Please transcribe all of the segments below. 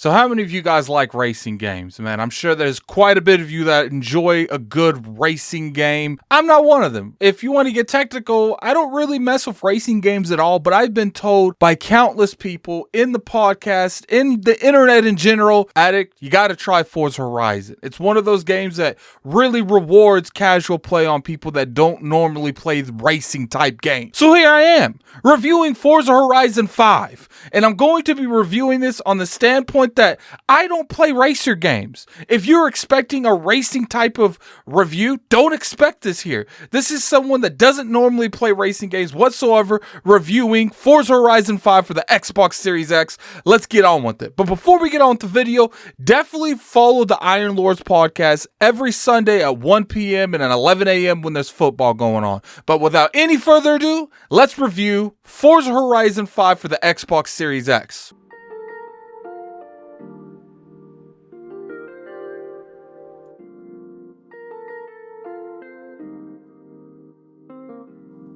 So how many of you guys like racing games, man? I'm sure there's quite a bit of you that enjoy a good racing game. I'm not one of them. If you want to get technical, I don't really mess with racing games at all, but I've been told by countless people in the podcast, in the internet in general, Addict, you got to try Forza Horizon. It's one of those games that really rewards casual play on people that don't normally play the racing type games. So here I am, reviewing Forza Horizon 5, and I'm going to be reviewing this on the standpoint that I don't play racer games. If you're expecting a racing type of review, don't expect this here. This is someone that doesn't normally play racing games whatsoever, reviewing Forza Horizon 5 for the Xbox Series X. Let's get on with it. But before we get on with the video, definitely follow the Iron Lords podcast every Sunday at 1 p.m. and at 11 a.m. when there's football going on. But without any further ado, let's review Forza Horizon 5 for the Xbox Series X.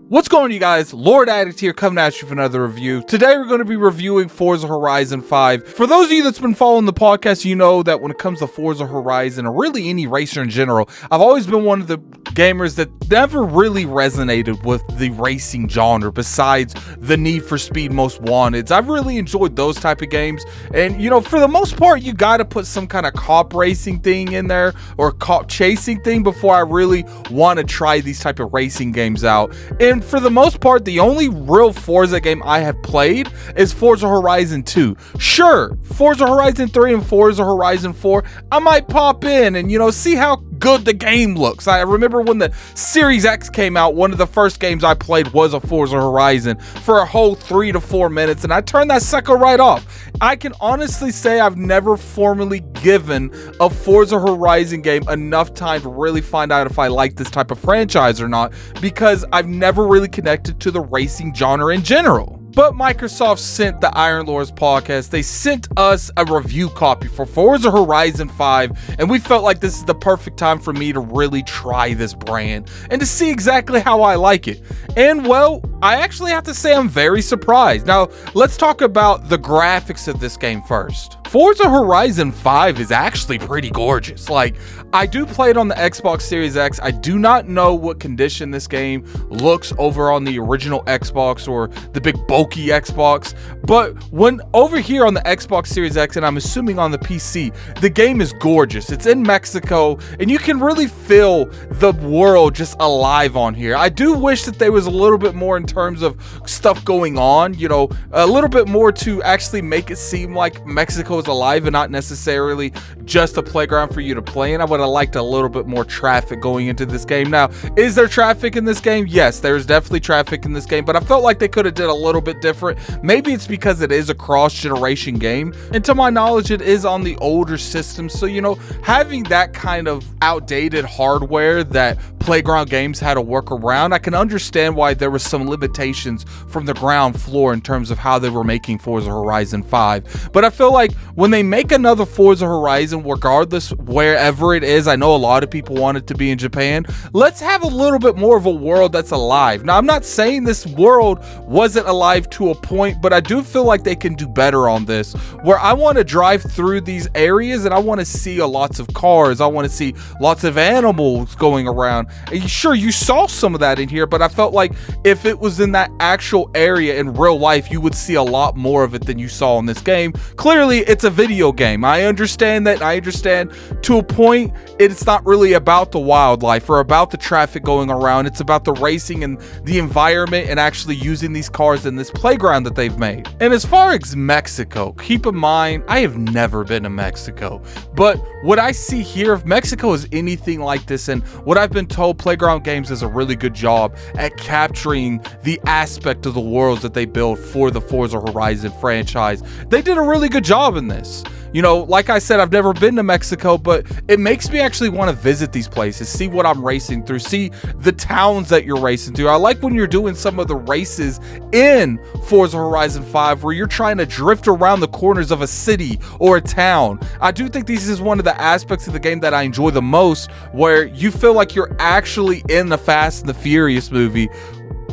What's going on, you guys? Lord Addict here, coming at you for another review. Today we're going to be reviewing Forza Horizon 5. For those of you that's been following the podcast, you know that when it comes to Forza Horizon, or really any racer in general, I've always been one of the gamers that never really resonated with the racing genre besides the Need for Speed Most Wanteds. I've really enjoyed those type of games, and you know, for the most part, you got to put some kind of cop racing thing in there or cop chasing thing before I really want to try these type of racing games out. And for the most part, the only real Forza game I have played is Forza Horizon 2. Sure, Forza Horizon 3 and Forza Horizon 4, I might pop in and, you know, see how good the game looks. I remember when the Series X came out, one of the first games I played was a Forza Horizon for a whole 3 to 4 minutes, and I turned that sucker right off. I can honestly say I've never formally given a Forza Horizon game enough time to really find out if I like this type of franchise or not, because I've never really connected to the racing genre in general. But Microsoft sent the Iron Lords podcast, they sent us a review copy for Forza Horizon 5, and we felt like this is the perfect time for me to really try this brand and to see exactly how I like it. And well, I actually have to say I'm very surprised. Now, let's talk about the graphics of this game first. Forza Horizon 5 is actually pretty gorgeous. Like, I do play it on the Xbox Series X. I do not know what condition this game looks over on the original Xbox or the big bulky Xbox, but when over here on the Xbox Series X, and I'm assuming on the PC, the game is gorgeous. It's in Mexico, and you can really feel the world just alive on here. I do wish that there was a little bit more in terms of stuff going on, you know, a little bit more to actually make it seem like Mexico is alive and not necessarily just a playground for you to play in. I would have liked a little bit more traffic going into this game. Now, is there traffic in this game? Yes, there's definitely traffic in this game, but I felt like they could have did a little bit different. Maybe it's because it is a cross-generation game, and to my knowledge, it is on the older system, so you know, having that kind of outdated hardware that Playground Games had to work around, I can understand why there were some limitations from the ground floor in terms of how they were making Forza Horizon 5. But I feel like when they make another Forza Horizon, regardless wherever it is, I know a lot of people want it to be in Japan, let's have a little bit more of a world that's alive. Now, I'm not saying this world wasn't alive to a point, but I do feel like they can do better on this, where I want to drive through these areas and I want to see lots of cars, I want to see lots of animals going around. And sure, you saw some of that in here, but I felt like if it was in that actual area in real life, you would see a lot more of it than you saw in this game. Clearly, it's a video game. I understand that. I understand to a point, it's not really about the wildlife or about the traffic going around. It's about the racing and the environment and actually using these cars in this playground that they've made. And as far as Mexico, keep in mind, I have never been to Mexico, but what I see here, if Mexico is anything like this, and what I've been told, Playground Games does a really good job at capturing the aspect of the worlds that they build for the Forza Horizon franchise. They did a really good job in this. You know, like I said, I've never been to Mexico, but it makes me actually want to visit these places, see what I'm racing through, see the towns that you're racing through. I like when you're doing some of the races in Forza Horizon 5 where you're trying to drift around the corners of a city or a town. I do think this is one of the aspects of the game that I enjoy the most, where you feel like you're actually in the Fast and the Furious movie.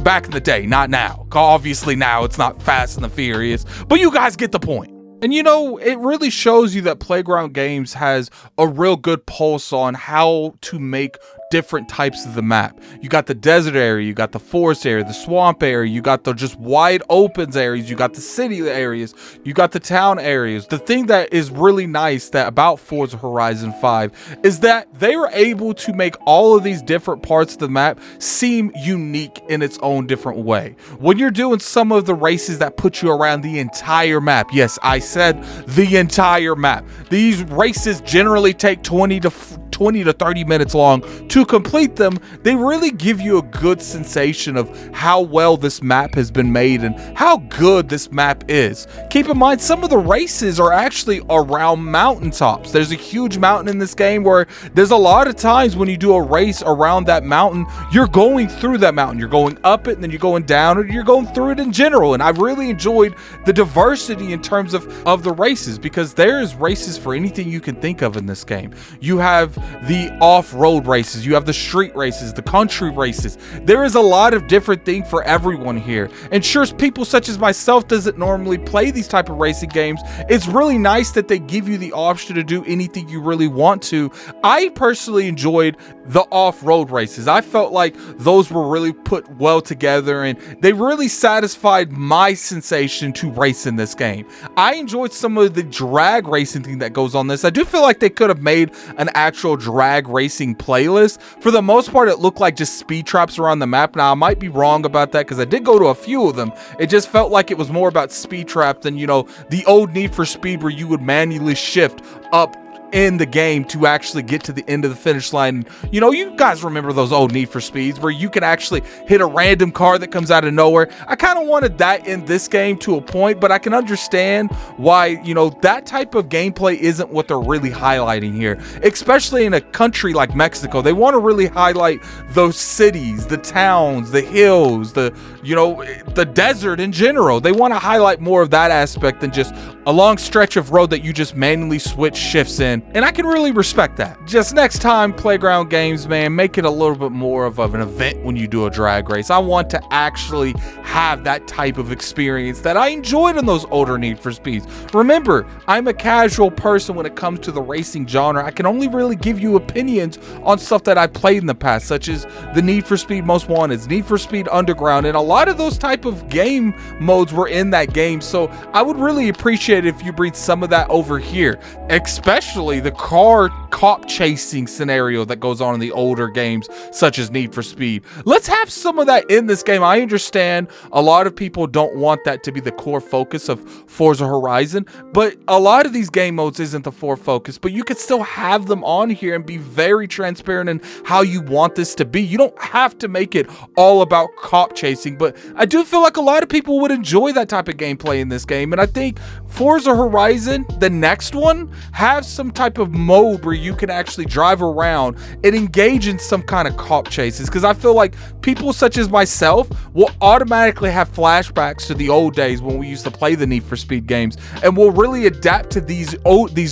Back in the day, not now. Obviously now it's not Fast and the Furious, but you guys get the point. And it really shows you that Playground Games has a real good pulse on how to make different types of the map. You got the desert area, you got the forest area, the swamp area, you got the just wide opens areas, you got the city areas, you got the town areas. The thing that is really nice about Forza Horizon 5 is that they were able to make all of these different parts of the map seem unique in its own different way. When you're doing some of the races that put you around the entire map, yes, I said the entire map. These races generally take 20 to 30 minutes long to complete them. They really give you a good sensation of how well this map has been made and how good this map is. Keep in mind, some of the races are actually around mountaintops. There's a huge mountain in this game where there's a lot of times when you do a race around that mountain, you're going through that mountain. You're going up it and then you're going down it, you're going through it in general. And I've really enjoyed the diversity in terms of the races, because there is races for anything you can think of in this game. You have the off-road races, you have the street races, the country races. There is a lot of different things for everyone here. And sure, people such as myself doesn't normally play these type of racing games, it's really nice that they give you the option to do anything you really want to. I personally enjoyed the off-road races. I felt like those were really put well together and they really satisfied my sensation to race in this game. I enjoyed some of the drag racing thing that goes on this. I do feel like they could have made an actual drag racing playlist. For the most part, it looked like just speed traps around the map. Now, I might be wrong about that because I did go to a few of them. It just felt like it was more about speed trap than, the old Need for Speed where you would manually shift up in the game to actually get to the end of the finish line. You guys remember those old Need for Speeds where you can actually hit a random car that comes out of nowhere. I kind of wanted that in this game to a point, but I can understand why, that type of gameplay isn't what they're really highlighting here, especially in a country like Mexico. They want to really highlight those cities, the towns, the hills, the desert in general. They want to highlight more of that aspect than just a long stretch of road that you just manually switch shifts in. And I can really respect that. Just next time, Playground Games, man, make it a little bit more of an event when you do a drag race. I want to actually have that type of experience that I enjoyed in those older Need for Speeds. Remember, I'm a casual person when it comes to the racing genre. I can only really give you opinions on stuff that I played in the past, such as the Need for Speed Most Wanted, Need for Speed Underground, and a lot of those type of game modes were in that game. So I would really appreciate it if you bring some of that over here, especially the car cop chasing scenario that goes on in the older games such as Need for Speed. Let's have some of that in this game. I understand a lot of people don't want that to be the core focus of Forza Horizon, but a lot of these game modes isn't the core focus, but you could still have them on here and be very transparent in how you want this to be. You don't have to make it all about cop chasing, but I do feel like a lot of people would enjoy that type of gameplay in this game. And I think Forza Horizon, the next one, has some type of mode where you can actually drive around and engage in some kind of cop chases, because I feel like people such as myself will automatically have flashbacks to the old days when we used to play the Need for Speed games, and will really adapt to these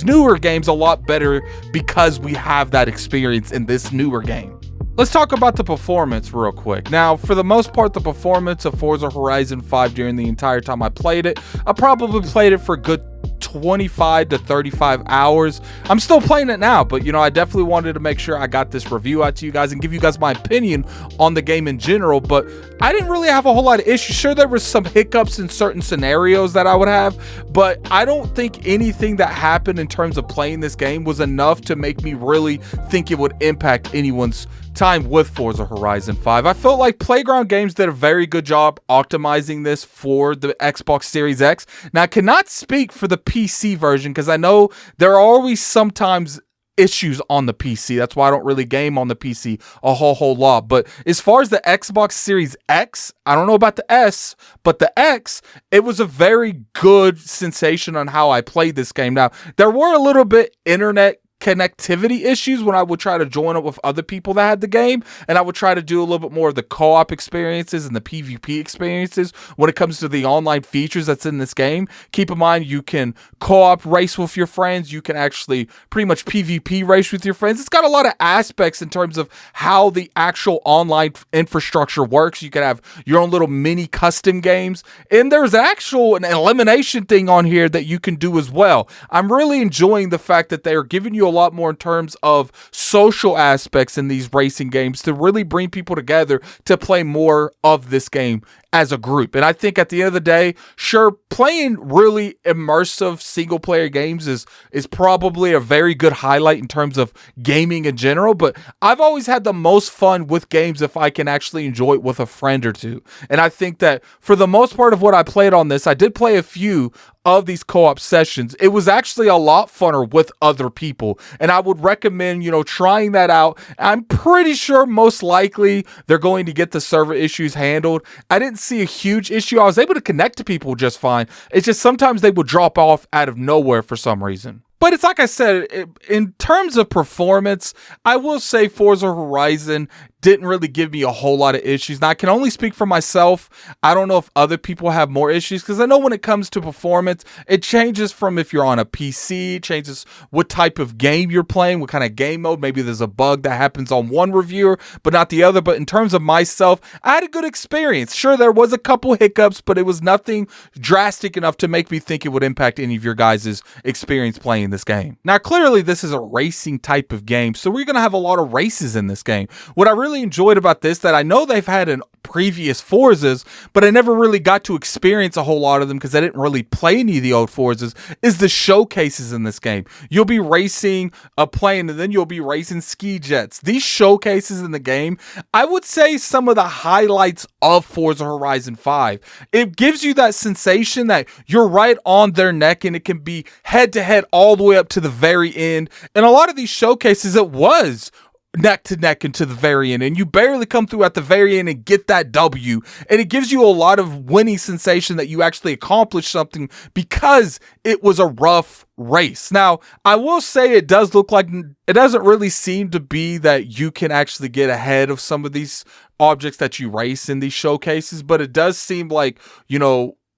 newer games a lot better because we have that experience in this newer game. Let's talk about the performance real quick. Now, for the most part, the performance of Forza Horizon 5 during the entire time I played it, I probably played it for a good 25 to 35 hours. I'm still playing it now, but I definitely wanted to make sure I got this review out to you guys and give you guys my opinion on the game in general. But I didn't really have a whole lot of issues. Sure, there was some hiccups in certain scenarios that I would have, but I don't think anything that happened in terms of playing this game was enough to make me really think it would impact anyone's time with Forza Horizon 5. I felt like Playground Games did a very good job optimizing this for the Xbox Series X. Now, I cannot speak for the PC version because I know there are always sometimes issues on the PC. That's why I don't really game on the PC a whole lot. But as far as the Xbox Series X, I don't know about the S, but the X, it was a very good sensation on how I played this game. Now, there were a little bit internet connectivity issues when I would try to join up with other people that had the game, and I would try to do a little bit more of the co-op experiences and the PvP experiences when it comes to the online features that's in this game. Keep in mind, you can co-op race with your friends. You can actually pretty much PvP race with your friends. It's got a lot of aspects in terms of how the actual online infrastructure works. You can have your own little mini custom games, and there's actual an elimination thing on here that you can do as well. I'm really enjoying the fact that they're giving you a lot more in terms of social aspects in these racing games to really bring people together to play more of this game as a group. And I think at the end of the day, sure, playing really immersive single player games is probably a very good highlight in terms of gaming in general, but I've always had the most fun with games if I can actually enjoy it with a friend or two. And I think that for the most part of what I played on this, I did play a few of these co-op sessions. It was actually a lot funner with other people, and I would recommend, trying that out. I'm pretty sure most likely they're going to get the server issues handled. I didn't see a huge issue. I was able to connect to people just fine. It's just sometimes they would drop off out of nowhere for some reason. But it's like I said, in terms of performance, I will say Forza Horizon didn't really give me a whole lot of issues. Now, I can only speak for myself. I don't know if other people have more issues, because I know when it comes to performance, it changes from if you're on a PC, it changes what type of game you're playing, what kind of game mode. Maybe there's a bug that happens on one reviewer, but not the other. But in terms of myself, I had a good experience. Sure, there was a couple hiccups, but it was nothing drastic enough to make me think it would impact any of your guys' experience playing this game. Now, clearly, this is a racing type of game, so we're going to have a lot of races in this game. What I really enjoyed about this, that I know they've had in previous Forzas, but I never really got to experience a whole lot of them because I didn't really play any of the old Forzas, is the showcases in this game. You'll be racing a plane, and then you'll be racing ski jets. These showcases in the game, I would say some of the highlights of Forza Horizon 5. It gives you that sensation that you're right on their neck, and it can be head to head all the way up to the very end. And a lot of these showcases, it was neck to neck into the very end, and you barely come through at the very end and get that W, and it gives you a lot of winning sensation that you actually accomplished something because it was a rough race. Now, I will say it does look like it doesn't really seem to be that you can actually get ahead of some of these objects that you race in these showcases, but it does seem like,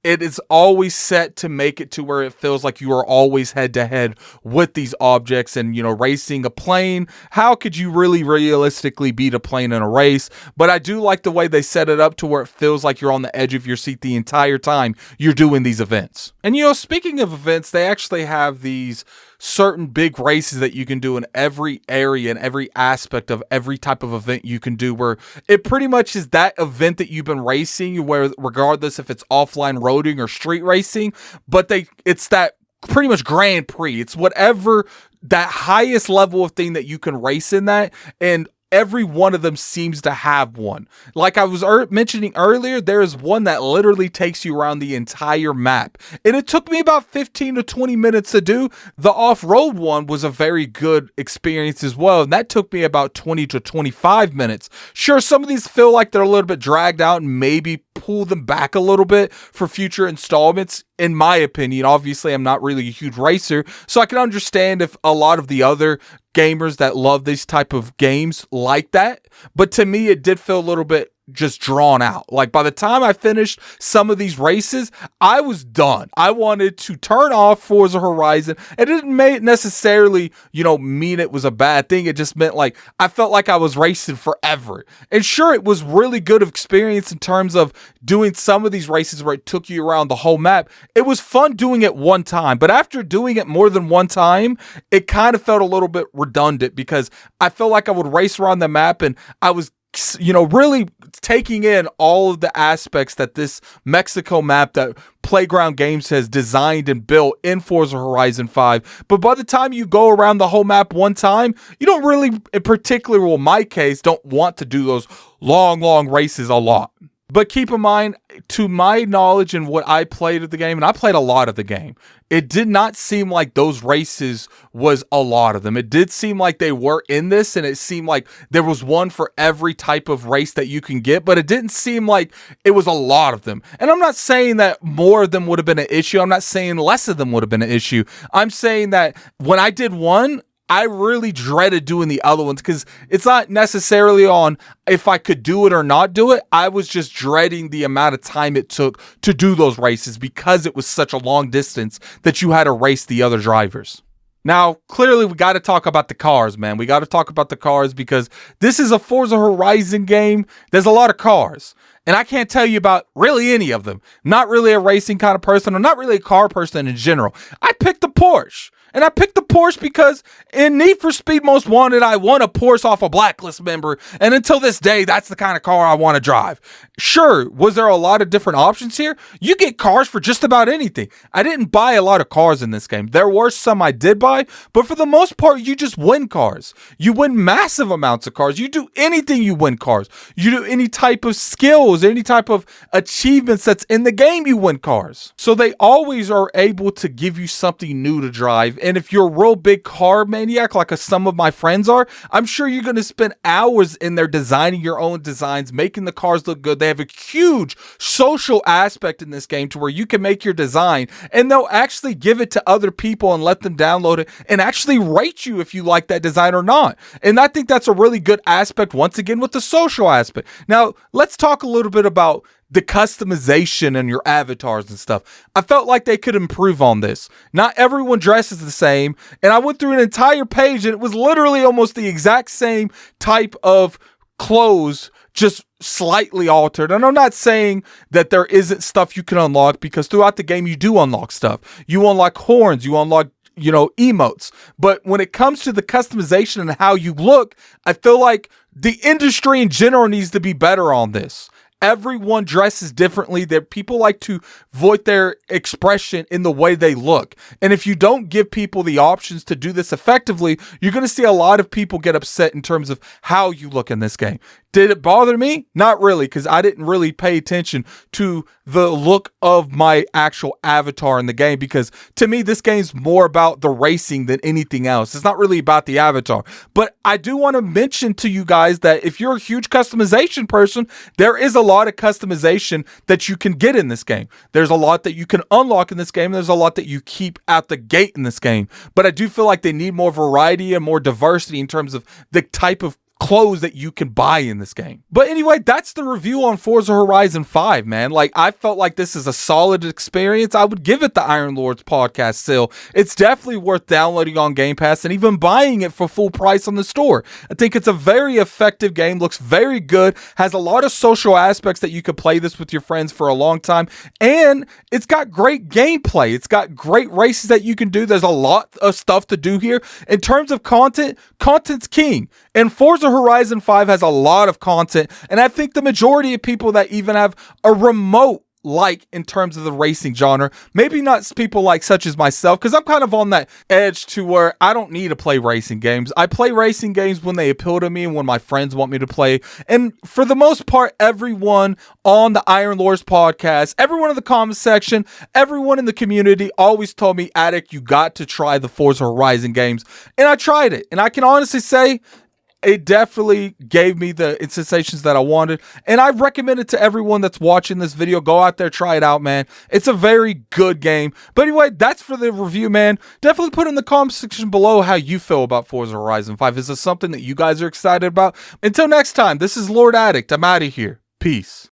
it is always set to make it to where it feels like you are always head to head with these objects. And, racing a plane, how could you really realistically beat a plane in a race? But I do like the way they set it up to where it feels like you're on the edge of your seat the entire time you're doing these events. And, speaking of events, they actually have these certain big races that you can do in every area and every aspect of every type of event you can do, where it pretty much is that event that you've been racing, where regardless if it's offline roading or street racing, but it's that pretty much Grand Prix. It's whatever that highest level of thing that you can race in that, and every one of them seems to have one. Like I was mentioning earlier, there is one that literally takes you around the entire map. And it took me about 15 to 20 minutes to do. The off-road one was a very good experience as well, and that took me about 20 to 25 minutes. Sure, some of these feel like they're a little bit dragged out, and maybe pull them back a little bit for future installments, in my opinion. Obviously, I'm not really a huge racer, so I can understand if a lot of the other gamers that love these type of games like that. But to me, it did feel a little bit just drawn out. Like by the time I finished some of these races, I was done. I wanted to turn off Forza Horizon. It didn't necessarily, mean it was a bad thing. It just meant like I felt like I was racing forever. And sure, it was really good experience in terms of doing some of these races where it took you around the whole map. It was fun doing it one time, but after doing it more than one time, it kind of felt a little bit redundant, because I felt like I would race around the map and I was really taking in all of the aspects that this Mexico map that Playground Games has designed and built in Forza Horizon 5. But by the time you go around the whole map one time, you don't really, in particular, well, in my case, don't want to do those long races a lot. But keep in mind, to my knowledge and what I played of the game, and I played a lot of the game, it did not seem like those races was a lot of them. It did seem like they were in this, and it seemed like there was one for every type of race that you can get, but it didn't seem like it was a lot of them. And I'm not saying that more of them would have been an issue. I'm not saying less of them would have been an issue. I'm saying that when I did one, I really dreaded doing the other ones because it's not necessarily on if I could do it or not do it. I was just dreading the amount of time it took to do those races because it was such a long distance that you had to race the other drivers. Now, clearly, we got to talk about the cars, man. We got to talk about the cars because this is a Forza Horizon game. There's a lot of cars. And I can't tell you about really any of them. Not really a racing kind of person or not really a car person in general. I picked the Porsche. And I picked the Porsche because in Need for Speed Most Wanted, I won a Porsche off a Blacklist member. And until this day, that's the kind of car I want to drive. Sure, was there a lot of different options here? You get cars for just about anything. I didn't buy a lot of cars in this game. There were some I did buy, but for the most part, you just win cars. You win massive amounts of cars. You do anything, you win cars. You do any type of skills, any type of achievements that's in the game, you win cars. So they always are able to give you something new to drive. And if you're a real big car maniac, like some of my friends are, I'm sure you're going to spend hours in there designing your own designs, making the cars look good. They have a huge social aspect in this game to where you can make your design and they'll actually give it to other people and let them download it and actually rate you if you like that design or not. And I think that's a really good aspect, once again, with the social aspect. Now, let's talk a little bit about the customization and your avatars and stuff. I felt like they could improve on this. Not everyone dresses the same. And I went through an entire page and it was literally almost the exact same type of clothes, just slightly altered. And I'm not saying that there isn't stuff you can unlock, because throughout the game you do unlock stuff. You unlock horns, you unlock emotes. But when it comes to the customization and how you look, I feel like the industry in general needs to be better on this. Everyone dresses differently. That people like to voice their expression in the way they look. And if you don't give people the options to do this effectively, you're going to see a lot of people get upset in terms of how you look in this game. Did it bother me? Not really, because I didn't really pay attention to the look of my actual avatar in the game, because to me, this game's more about the racing than anything else. It's not really about the avatar. But I do want to mention to you guys that if you're a huge customization person, there is a lot of customization that you can get in this game. There's a lot that you can unlock in this game. There's a lot that you keep out the gate in this game. But I do feel like they need more variety and more diversity in terms of the type of clothes that you can buy in this game. But anyway, that's the review on Forza Horizon 5, man. Like, I felt like this is a solid experience. I would give it the Iron Lords podcast still. It's definitely worth downloading on Game Pass and even buying it for full price on the store. I think it's a very effective game, looks very good, has a lot of social aspects that you could play this with your friends for a long time, and it's got great gameplay. It's got great races that you can do. There's a lot of stuff to do here. In terms of content, content's king. And Forza Horizon 5 has a lot of content, and I think the majority of people that even have a remote like in terms of the racing genre, maybe not people like such as myself, because I'm kind of on that edge to where I don't need to play racing games. I play racing games when they appeal to me and when my friends want me to play. And for the most part, everyone on the Iron Lords podcast, everyone in the comment section, everyone in the community always told me, Attic, you got to try the Forza Horizon games. And I tried it, and I can honestly say it definitely gave me the sensations that I wanted. And I recommend it to everyone that's watching this video. Go out there, try it out, man. It's a very good game. But anyway, that's for the review, man. Definitely put in the comment section below how you feel about Forza Horizon 5. Is this something that you guys are excited about? Until next time, this is Lord Addict. I'm out of here. Peace.